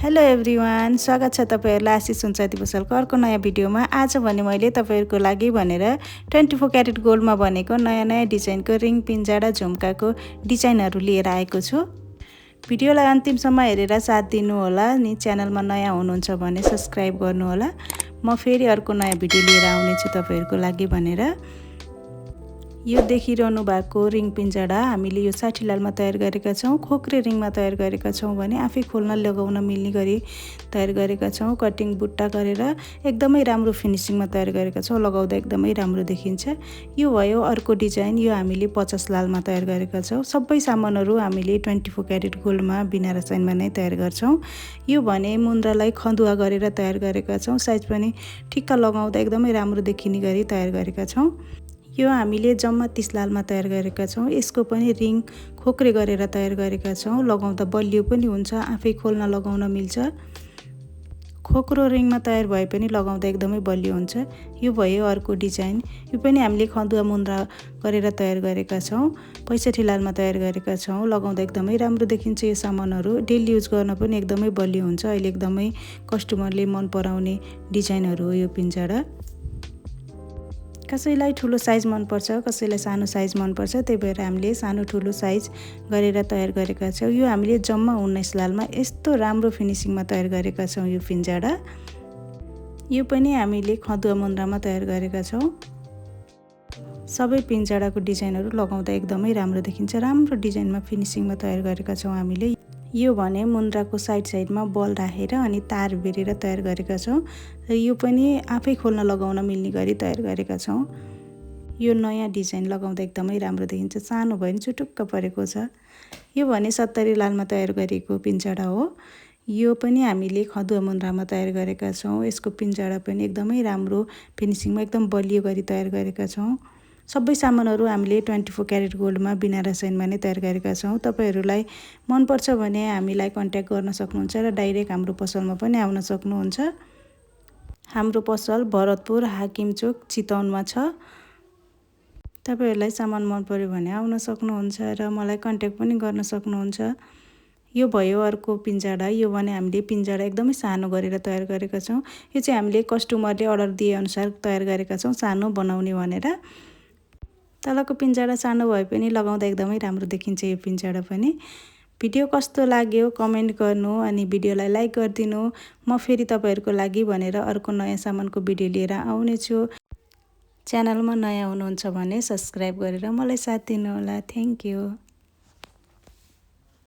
Hello everyone, स्वागत छ तपाईहरुलाई आशिष सुनचाँदी पसलको अर्को नयाँ भिडियोमा। आज भने मैले तपाईहरुको लागि भनेर 24 क्यारेट गोल्डमा बनेको नयाँ डिजाइनको रिङ पिन्जाडा झुम्काको डिजाइनहरु लिएर आएको छु। भिडियोलाई अन्तिमसम्म हेरेर साथ दिनु होला नि। च्यानलमा नयाँ हुनुहुन्छ भने सब्स्क्राइब गर्नु होला। म फेरि अर्को नयाँ भिडियो लिएर आउने छु तपाईहरुको लागि भनेर। यो देखिरहनु भएको रिङ पिन्जाडा हामीले यो साठी लालमा तयार गरेका छौं। खोक्रे रिङमा तयार गरेका छौं भने आफै खोल्न लगाउन मिल्ने गरी तयार गरेका छौं। कटिङ बुट्टा गरेर एकदमै राम्रो फिनिशिङमा तयार गरेका छौं। लगाउँदा एकदमै राम्रो देखिन्छ। यो भयो अर्को डिजाइन। यो हामीले 50 लालमा तयार गरेका छौं। सबै सामानहरु हामीले 24 क्यारेट गोल्डमा बिना रसायनमा नै तयार गर्छौं। यो भने मुन्द्रालाई खन्दुवा गरेर तयार गरेका छौं। साइज पनि ठिक्क लगाउँदा एकदमै राम्रो देखिने गरी तयार गरेका छौं। यो हामीले जम्मा 30 लालमा तयार गरेका छौं। यसको पनि रिङ खोक्रे गरेर तयार गरेका छौं। लगाउँदा बलियो पनि हुन्छ, आफै खोल्न लगाउन मिल्छ। खोक्रो रिङमा तयार भए पनि लगाउँदा एकदमै बलियो हुन्छ। यो भयो अर्को डिजाइन। यो पनि हामीले खन्दुवा मुन्द्रा गरेर तयार गरेका छौं। 65 लालमा तयार गरेका छौं। लगाउँदा एकदमै राम्रो देखिन्छ। यो सामानहरु डेली युज गर्न पनि एकदमै बलियो हुन्छ। अहिले एकदमै कस्टमरले मन पराउने डिजाइनहरु हो यो पिन्जाडा। कसैलाई ठुलो साइज मन पर्छ, कसैलाई सानो साइज मन पर्छ, त्यही भएर हामीले सानो ठुलो साइज गरेर तयार गरेका छौं। यो हामीले जम्मा 19 लालमा यस्तो राम्रो फिनिशिङमा तयार गरेका छौं यो पिन्जाडा। यो पनि हामीले खन्दुवा मुन्द्रामा तयार गरेका छौं। सबै पिन्जाडाको डिजाइनहरु लगाउँदा एकदमै राम्रो देखिन्छ। राम्रो डिजाइनमा फिनिशिङमा तयार गरेका छौं हामीले। यो भने मुन्द्राको साइडमा बल राखेर अनि तार बेरेर तयार गरेका छौं। र यो पनि आफै खोल्न लगाउन मिल्ने गरी तयार गरेका छौं। यो नयाँ डिजाइन लगाउँदा एकदमै राम्रो देखिन्छ। सानो भयो नि चुटुक्क परेको छ। यो भने 70 लालमा तयार गरेको पिन्जाडा हो। यो पनि हामीले खन्दुवा मुन्द्रामा तयार गरेका छौं। यसको पिन्जाडा पनि एकदमै राम्रो फिनिशिङमा एकदम बलियो गरी तयार गरेका छौं। सबै सामानहरु हामीले 24 क्यारेट गोल्डमा बिना रसायनमा नै तयार गरेका छौं। तपाईहरुलाई मन पर्छ भने हामीलाई कन्ट्याक्ट गर्न सक्नुहुन्छ र डाइरेक्ट हाम्रो पसलमा पनि आउन सक्नुहुन्छ। हाम्रो पसल भरतपुर हाकिम चोक चितवनमा छ। तपाईहरुलाई सामान मन पर्यो भने आउन सक्नुहुन्छ र मलाई कन्ट्याक्ट पनि गर्न सक्नुहुन्छ। यो भयो अर्को पिन्जाडा। यो भने हामीले पिन्जाडा एकदमै सानो गरेर तयार गरेका छौं। यो चाहिँ हामीले कस्टमरले अर्डर दिए अनुसार तयार गरेका छौं, सानो बनाउने भनेर। तलको पिन्जाडा सानो भए पनि लगाउँदा एकदमै राम्रो देखिन्छ यो पिन्जाडा पनि। भिडियो कस्तो लाग्यो कमेन्ट गर्नु अनि भिडियोलाई लाइक गरिदिनु। म फेरि तपाईहरुको लागि भनेर अर्को नयाँ सामानको भिडियो लिएर आउने छु। च्यानलमा नयाँ हुनुहुन्छ भने सब्स्क्राइब गरेर मलाई साथ दिनु होला। Thank you.